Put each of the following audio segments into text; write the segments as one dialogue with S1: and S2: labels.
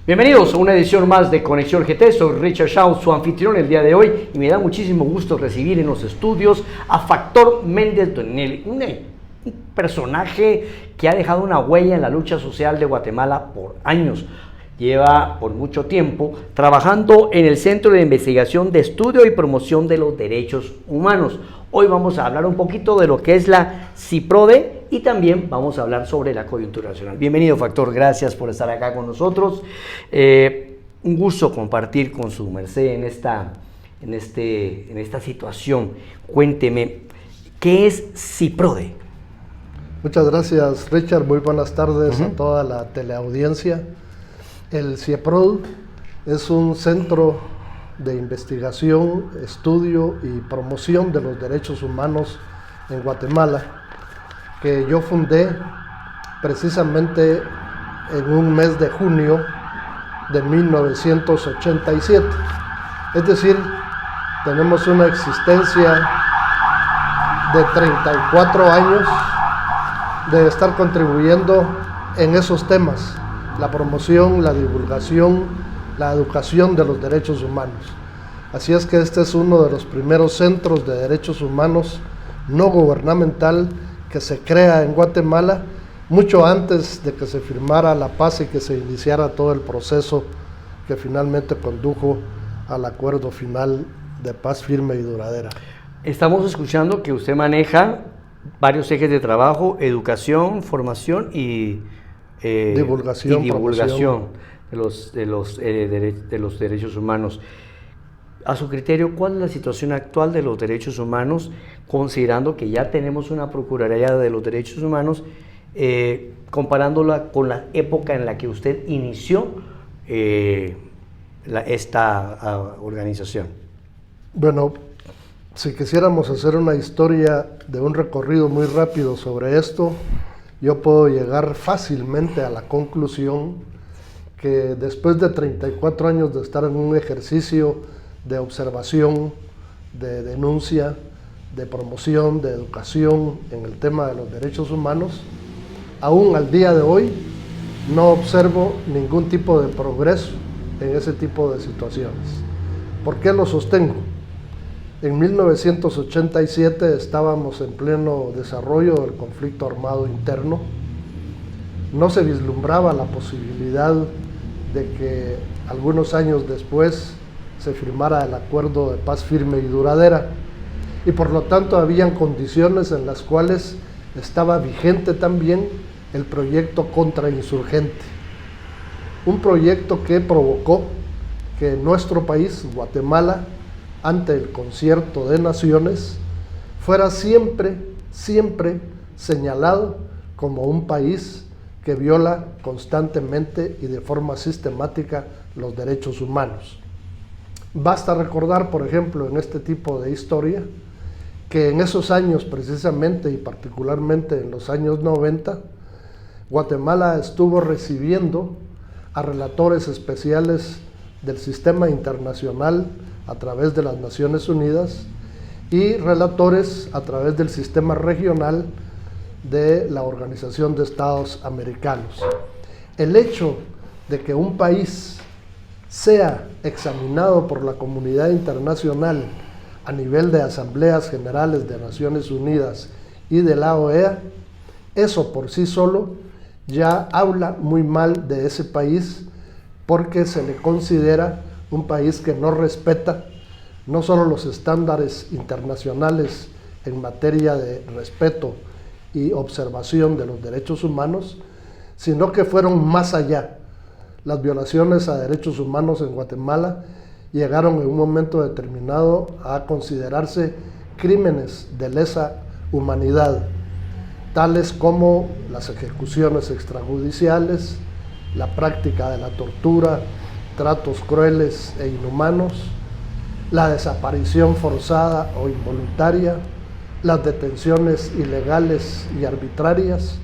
S1: Bienvenidos a una edición más de Conexión GT. Soy Richard Shaw, su anfitrión el día de hoy, y me da muchísimo gusto recibir en los estudios a Factor Méndez Donelli, un personaje que ha dejado una huella en la lucha social de Guatemala por años. Lleva por mucho tiempo trabajando en el Centro de Investigación de Estudio y Promoción de los Derechos Humanos. Hoy vamos a hablar un poquito de lo que es la CIPRODE y también vamos a hablar sobre la coyuntura nacional. Bienvenido, Factor, gracias por estar acá con nosotros. Un gusto compartir con su merced en esta situación. Cuénteme, ¿qué es CIPRODE?
S2: Muchas gracias, Richard. Muy buenas tardes a toda la teleaudiencia. El CIPRODE es un centro de investigación, estudio y promoción de los derechos humanos en Guatemala, que yo fundé precisamente en un mes de junio de 1987. Es decir, tenemos una existencia de 34 años de estar contribuyendo en esos temas: la promoción, la divulgación, la educación de los derechos humanos. Así es que este es uno de los primeros centros de derechos humanos no gubernamental que se crea en Guatemala, mucho antes de que se firmara la paz y que se iniciara todo el proceso que finalmente condujo al acuerdo final de paz firme y duradera.
S1: Estamos escuchando que usted maneja varios ejes de trabajo: educación, formación y
S2: divulgación
S1: de los derechos humanos. A su criterio, ¿cuál es la situación actual de los derechos humanos, considerando que ya tenemos una Procuraduría de los Derechos Humanos, comparándola con la época en la que usted inició esta organización?
S2: Bueno, si quisiéramos hacer una historia de un recorrido muy rápido sobre esto, yo puedo llegar fácilmente a la conclusión que después de 34 años de estar en un ejercicio de observación, de denuncia, de promoción, de educación en el tema de los derechos humanos, aún al día de hoy no observo ningún tipo de progreso en ese tipo de situaciones. ¿Por qué lo sostengo? En 1987 estábamos en pleno desarrollo del conflicto armado interno. No se vislumbraba la posibilidad de que algunos años después se firmara el acuerdo de paz firme y duradera, y por lo tanto habían condiciones en las cuales estaba vigente también el proyecto contrainsurgente, un proyecto que provocó que nuestro país, Guatemala, ante el concierto de naciones, fuera siempre señalado como un país que viola constantemente y de forma sistemática los derechos humanos. Basta recordar, por ejemplo, en este tipo de historia, que en esos años precisamente y particularmente en los años 90, Guatemala estuvo recibiendo a relatores especiales del sistema internacional a través de las Naciones Unidas y relatores a través del sistema regional de la Organización de Estados Americanos. El hecho de que un país sea examinado por la comunidad internacional a nivel de asambleas generales de Naciones Unidas y de la OEA, eso por sí solo ya habla muy mal de ese país, porque se le considera un país que no respeta no solo los estándares internacionales en materia de respeto y observación de los derechos humanos, sino que fueron más allá. Las violaciones a derechos humanos en Guatemala llegaron en un momento determinado a considerarse crímenes de lesa humanidad, tales como las ejecuciones extrajudiciales, la práctica de la tortura, tratos crueles e inhumanos, la desaparición forzada o involuntaria, las detenciones ilegales y arbitrarias,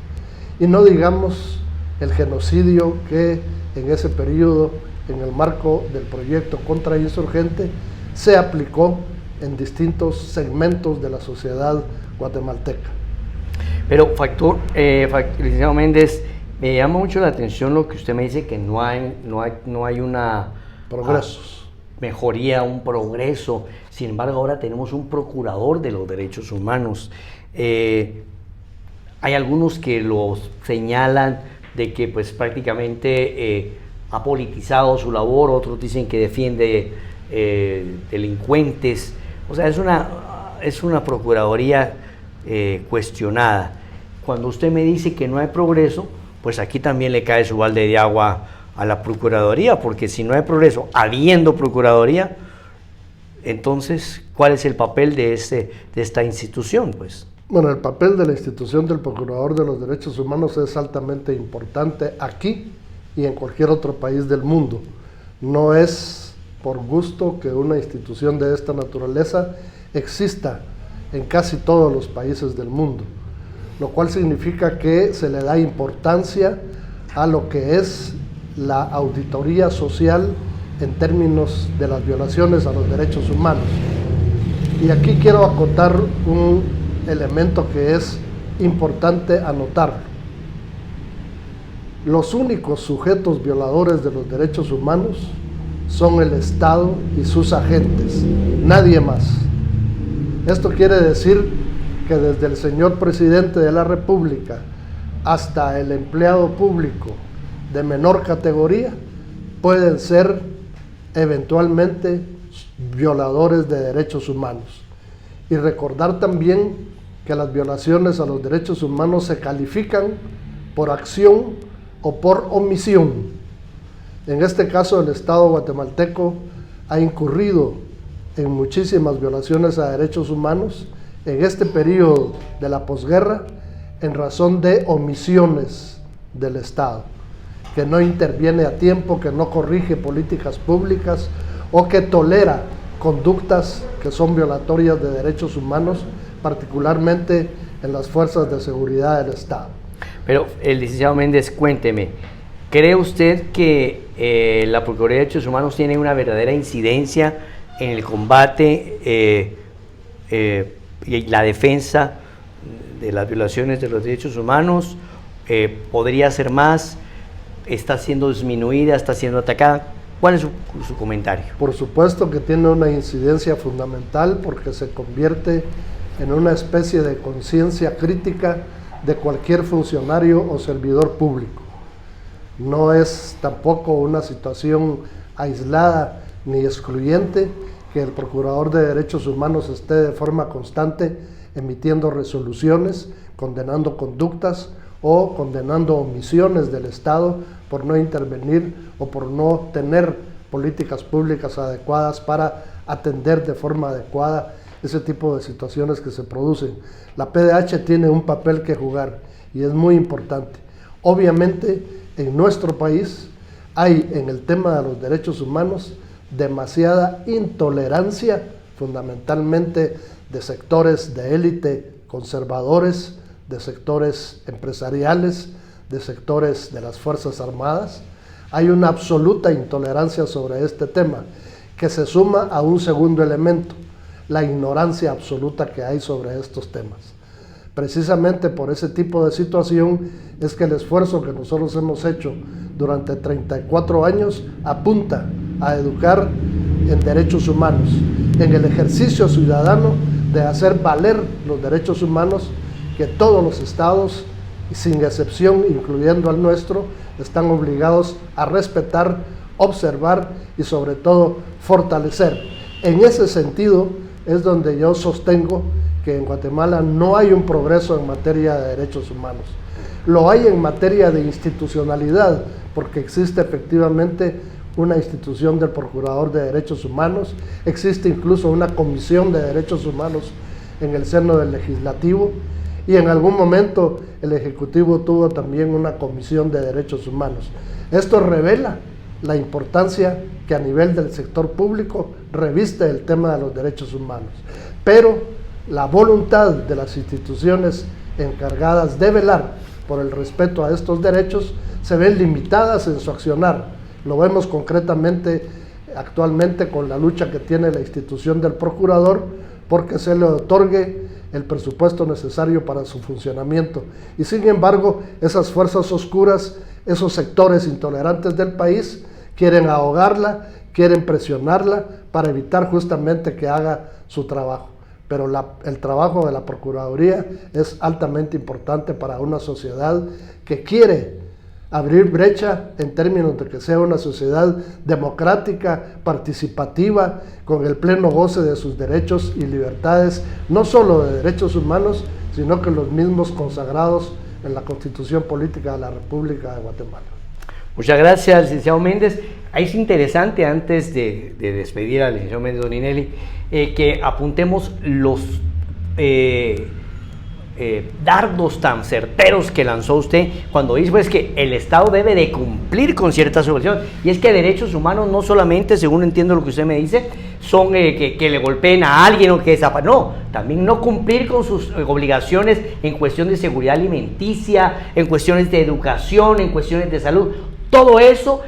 S2: y no digamos el genocidio que en ese periodo, en el marco del proyecto contrainsurgente, se aplicó en distintos segmentos de la sociedad guatemalteca.
S1: Pero, licenciado Méndez, Me llama mucho la atención lo que usted me dice, que no hay una
S2: Progresos.
S1: mejoría, un progreso. Sin embargo, ahora tenemos un procurador de los derechos humanos. Hay algunos que los señalan de que pues prácticamente ha politizado su labor, otros dicen que defiende delincuentes. O sea, es una procuraduría cuestionada. Cuando usted me dice que no hay progreso, pues aquí también le cae su balde de agua a la Procuraduría, porque si no hay progreso, habiendo Procuraduría, entonces, ¿cuál es el papel de esta institución? Pues?
S2: Bueno, el papel de la institución del Procurador de los Derechos Humanos es altamente importante aquí y en cualquier otro país del mundo. No es por gusto que una institución de esta naturaleza exista en casi todos los países del mundo, lo cual significa que se le da importancia a lo que es la auditoría social en términos de las violaciones a los derechos humanos. Y aquí quiero acotar un elemento que es importante anotarlo. Los únicos sujetos violadores de los derechos humanos son el Estado y sus agentes, nadie más. Esto quiere decir que desde el señor presidente de la República hasta el empleado público de menor categoría pueden ser eventualmente violadores de derechos humanos. Y recordar también que las violaciones a los derechos humanos se califican por acción o por omisión. En este caso, el Estado guatemalteco ha incurrido en muchísimas violaciones a derechos humanos en este periodo de la posguerra en razón de omisiones del Estado, que no interviene a tiempo, que no corrige políticas públicas o que tolera conductas que son violatorias de derechos humanos, particularmente en las fuerzas de seguridad del Estado.
S1: Pero el licenciado Méndez, cuénteme, ¿cree usted que la Procuraduría de Derechos Humanos tiene una verdadera incidencia en el combate y la defensa de las violaciones de los derechos humanos? ¿Podría ser más? ¿Está siendo disminuida? ¿Está siendo atacada? ¿Cuál es su comentario?
S2: Por supuesto que tiene una incidencia fundamental, porque se convierte en una especie de conciencia crítica de cualquier funcionario o servidor público. No es tampoco una situación aislada ni excluyente que el Procurador de Derechos Humanos esté de forma constante emitiendo resoluciones, condenando conductas o condenando omisiones del Estado por no intervenir o por no tener políticas públicas adecuadas para atender de forma adecuada ese tipo de situaciones que se producen. La PDH tiene un papel que jugar y es muy importante. Obviamente, en nuestro país hay en el tema de los derechos humanos demasiada intolerancia, fundamentalmente de sectores de élite conservadores, de sectores empresariales, de sectores de las Fuerzas Armadas. Hay una absoluta intolerancia sobre este tema, que se suma a un segundo elemento, la ignorancia absoluta que hay sobre estos temas. Precisamente por ese tipo de situación es que el esfuerzo que nosotros hemos hecho durante 34 años apunta a educar en derechos humanos, en el ejercicio ciudadano de hacer valer los derechos humanos que todos los estados, sin excepción, incluyendo al nuestro, están obligados a respetar, observar y sobre todo fortalecer. En ese sentido es donde yo sostengo que en Guatemala no hay un progreso en materia de derechos humanos. Lo hay en materia de institucionalidad, porque existe efectivamente una institución del Procurador de Derechos Humanos, existe incluso una comisión de derechos humanos en el seno del Legislativo, y en algún momento el Ejecutivo tuvo también una comisión de derechos humanos. Esto revela la importancia que a nivel del sector público reviste el tema de los derechos humanos. Pero la voluntad de las instituciones encargadas de velar por el respeto a estos derechos se ven limitadas en su accionar. Lo vemos concretamente actualmente con la lucha que tiene la institución del Procurador porque se le otorgue el presupuesto necesario para su funcionamiento. Y sin embargo, esas fuerzas oscuras, esos sectores intolerantes del país, quieren ahogarla, quieren presionarla para evitar justamente que haga su trabajo. Pero el trabajo de la Procuraduría es altamente importante para una sociedad que quiere abrir brecha en términos de que sea una sociedad democrática, participativa, con el pleno goce de sus derechos y libertades, no solo de derechos humanos, sino que los mismos consagrados en la Constitución Política de la República de Guatemala.
S1: Muchas gracias, licenciado Méndez. Es interesante, antes de despedir al licenciado Méndez Doninelli, que apuntemos los dardos tan certeros que lanzó usted cuando dice pues, que el Estado debe de cumplir con ciertas obligaciones. Y es que derechos humanos no solamente, según entiendo lo que usted me dice, son que le golpeen a alguien o que desaparezcan. No, también no cumplir con sus obligaciones en cuestión de seguridad alimenticia, en cuestiones de educación, en cuestiones de salud. Todo eso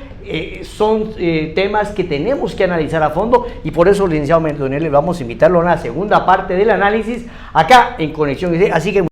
S1: son temas que tenemos que analizar a fondo, y por eso, licenciado Méndez Doninelli, vamos a invitarlo a una segunda parte del análisis acá en Conexión. Así que